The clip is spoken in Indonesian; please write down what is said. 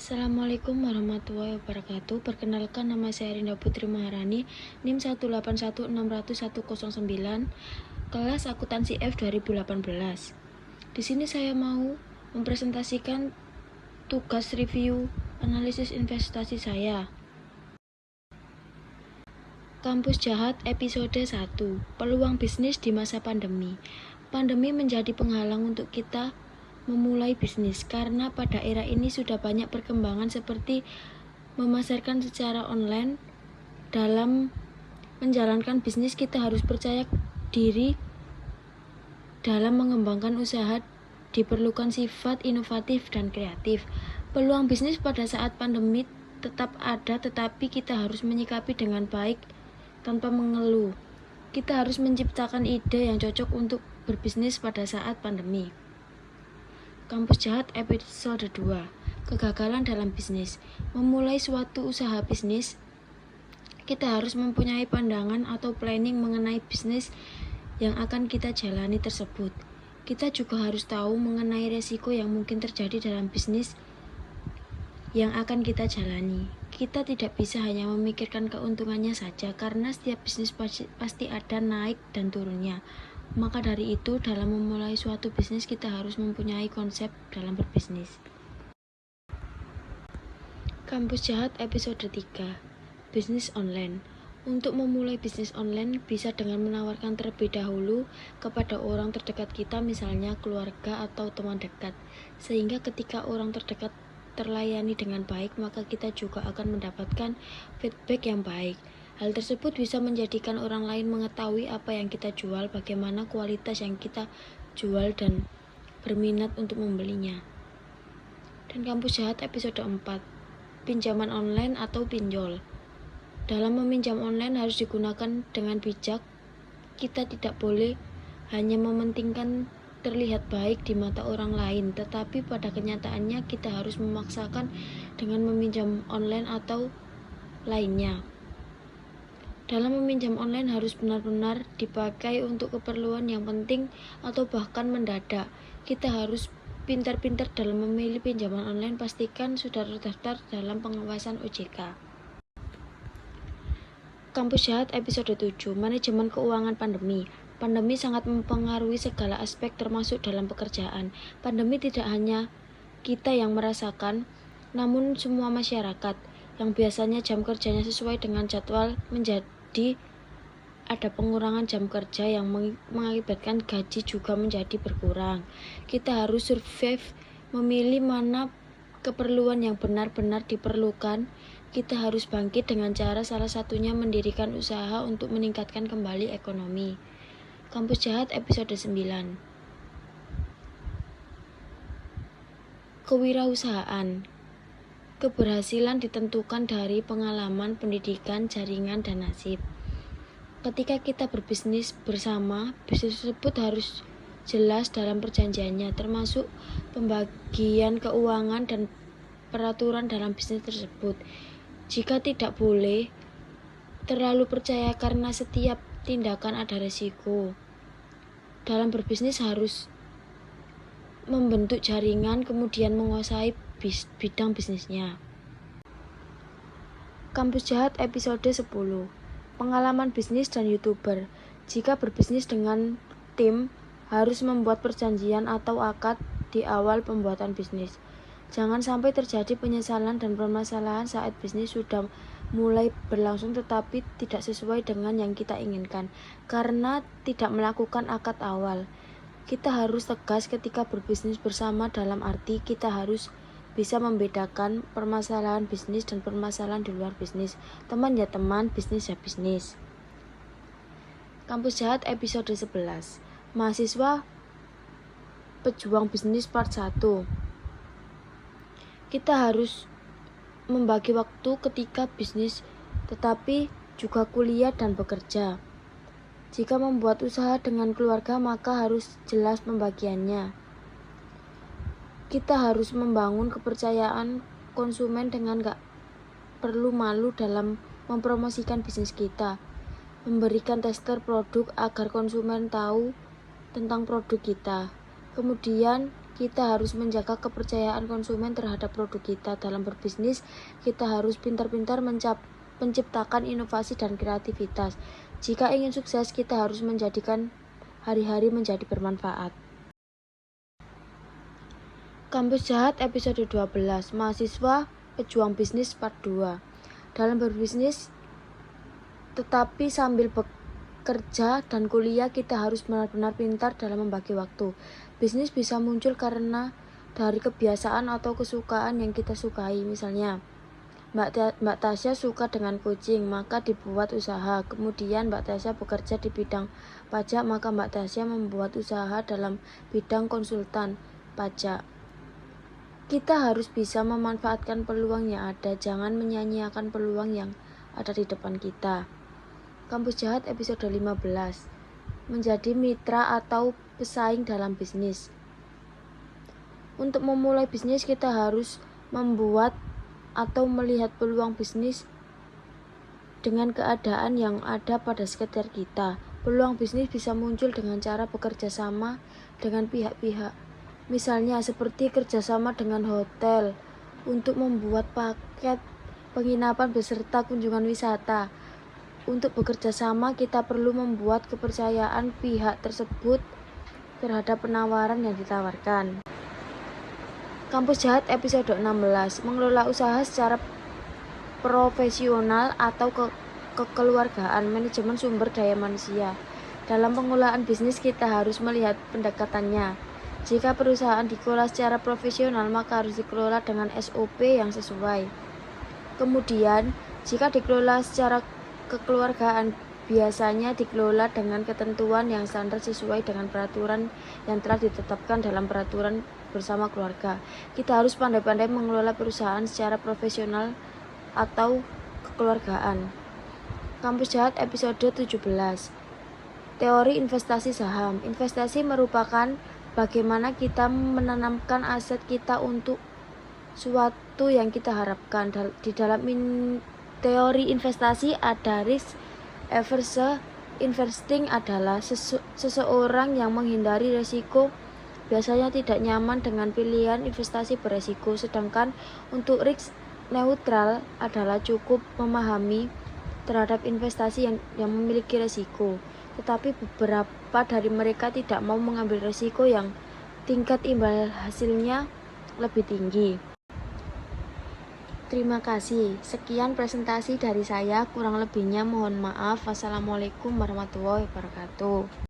Assalamualaikum warahmatullahi wabarakatuh. Perkenalkan, nama saya Rinda Putri Maharani, NIM 181601109, kelas akuntansi F 2018. Di sini saya mau mempresentasikan tugas review analisis investasi saya. Kampus Jahat episode 1, peluang bisnis di masa pandemi. Pandemi menjadi penghalang untuk kita memulai bisnis karena pada era ini sudah banyak perkembangan seperti memasarkan secara online. Dalam menjalankan bisnis kita harus percaya diri. Dalam mengembangkan usaha diperlukan sifat inovatif dan kreatif. Peluang bisnis pada saat pandemi tetap ada, tetapi kita harus menyikapi dengan baik tanpa mengeluh. Kita harus menciptakan ide yang cocok untuk berbisnis pada saat pandemi. Kampus Jahat episode 2, kegagalan dalam bisnis. Memulai suatu usaha bisnis, kita harus mempunyai pandangan atau planning mengenai bisnis yang akan kita jalani tersebut. Kita juga harus tahu mengenai resiko yang mungkin terjadi dalam bisnis yang akan kita jalani. Kita tidak bisa hanya memikirkan keuntungannya saja, karena setiap bisnis pasti ada naik dan turunnya. Maka dari itu, dalam memulai suatu bisnis kita harus mempunyai konsep dalam berbisnis. Kampus Jahat episode 3, bisnis online. Untuk memulai bisnis online bisa dengan menawarkan terlebih dahulu kepada orang terdekat kita, misalnya keluarga atau teman dekat, sehingga ketika orang terdekat terlayani dengan baik, maka kita juga akan mendapatkan feedback yang baik. Hal tersebut bisa menjadikan orang lain mengetahui apa yang kita jual, bagaimana kualitas yang kita jual, dan berminat untuk membelinya. Dan Kampus Jahat episode 4, pinjaman online atau pinjol. Dalam meminjam online harus digunakan dengan bijak. Kita tidak boleh hanya mementingkan terlihat baik di mata orang lain, tetapi pada kenyataannya kita harus memaksakan dengan meminjam online atau lainnya. Dalam meminjam online harus benar-benar dipakai untuk keperluan yang penting atau bahkan mendadak. Kita harus pintar-pintar dalam memilih pinjaman online, pastikan sudah terdaftar dalam pengawasan OJK. Kampus Jahat episode 7, manajemen keuangan pandemi. Pandemi sangat mempengaruhi segala aspek termasuk dalam pekerjaan. Pandemi tidak hanya kita yang merasakan, namun semua masyarakat yang biasanya jam kerjanya sesuai dengan jadwal menjadi ada pengurangan jam kerja yang mengakibatkan gaji juga menjadi berkurang. Kita harus survive, memilih mana keperluan yang benar-benar diperlukan. Kita harus bangkit dengan cara salah satunya mendirikan usaha untuk meningkatkan kembali ekonomi. Kampus Jahat episode 9, kewirausahaan. Keberhasilan ditentukan dari pengalaman, pendidikan, jaringan, dan nasib. Ketika kita berbisnis bersama, bisnis tersebut harus jelas dalam perjanjiannya, termasuk pembagian keuangan dan peraturan dalam bisnis tersebut. Jika tidak boleh terlalu percaya karena setiap tindakan ada resiko. Dalam berbisnis harus membentuk jaringan, kemudian menguasai bidang bisnisnya. Kampus Jahat episode 10, pengalaman bisnis dan YouTuber. Jika berbisnis dengan tim, harus membuat perjanjian atau akad di awal pembuatan bisnis. Jangan sampai terjadi penyesalan dan permasalahan saat bisnis sudah mulai berlangsung tetapi tidak sesuai dengan yang kita inginkan karena tidak melakukan akad awal. Kita harus tegas ketika berbisnis bersama, dalam arti kita harus bisa membedakan permasalahan bisnis dan permasalahan di luar bisnis. Teman ya teman, bisnis ya bisnis. Kampus Jahat episode 11, mahasiswa pejuang bisnis part 1. Kita harus membagi waktu ketika bisnis tetapi juga kuliah dan bekerja. Jika membuat usaha dengan keluarga maka harus jelas pembagiannya. Kita harus membangun kepercayaan konsumen dengan gak perlu malu dalam mempromosikan bisnis kita. Memberikan tester produk agar konsumen tahu tentang produk kita. Kemudian kita harus menjaga kepercayaan konsumen terhadap produk kita. Dalam berbisnis, kita harus pintar-pintar menciptakan inovasi dan kreativitas. Jika ingin sukses, kita harus menjadikan hari-hari menjadi bermanfaat. Kampus Jahat episode 12, Mahasiswa Pejuang Bisnis Part 2. Dalam berbisnis, tetapi sambil bekerja dan kuliah, kita harus benar-benar pintar dalam membagi waktu. Bisnis bisa muncul karena dari kebiasaan atau kesukaan yang kita sukai. Misalnya, Mbak Tasya suka dengan kucing, maka dibuat usaha. Kemudian Mbak Tasya bekerja di bidang pajak, maka Mbak Tasya membuat usaha dalam bidang konsultan pajak. Kita harus bisa memanfaatkan peluang yang ada, jangan menyia-nyiakan peluang yang ada di depan kita. Kampus Jahat episode 15, menjadi mitra atau pesaing dalam bisnis. Untuk memulai bisnis, kita harus membuat atau melihat peluang bisnis dengan keadaan yang ada pada sekitar kita. Peluang bisnis bisa muncul dengan cara bekerja sama dengan pihak-pihak. Misalnya seperti kerjasama dengan hotel untuk membuat paket penginapan beserta kunjungan wisata. Untuk bekerja sama, kita perlu membuat kepercayaan pihak tersebut terhadap penawaran yang ditawarkan. Kampus Jahat episode 16, mengelola usaha secara profesional atau kekeluargaan, manajemen sumber daya manusia. Dalam pengelolaan bisnis, kita harus melihat pendekatannya. Jika perusahaan dikelola secara profesional, maka harus dikelola dengan SOP yang sesuai. Kemudian, jika dikelola secara kekeluargaan, biasanya dikelola dengan ketentuan yang standar sesuai dengan peraturan yang telah ditetapkan dalam peraturan bersama keluarga. Kita harus pandai-pandai mengelola perusahaan secara profesional atau kekeluargaan. Kampus Jahat episode 17, teori investasi saham. Investasi merupakan bagaimana kita menanamkan aset kita untuk suatu yang kita harapkan. Di dalam teori investasi ada risk averse investing, adalah seseorang yang menghindari risiko, biasanya tidak nyaman dengan pilihan investasi beresiko. Sedangkan untuk risk neutral adalah cukup memahami terhadap investasi yang memiliki risiko, tetapi beberapa dari mereka tidak mau mengambil risiko yang tingkat imbal hasilnya lebih tinggi. Terima kasih. Sekian presentasi dari saya, kurang lebihnya mohon maaf. Wassalamualaikum warahmatullahi wabarakatuh.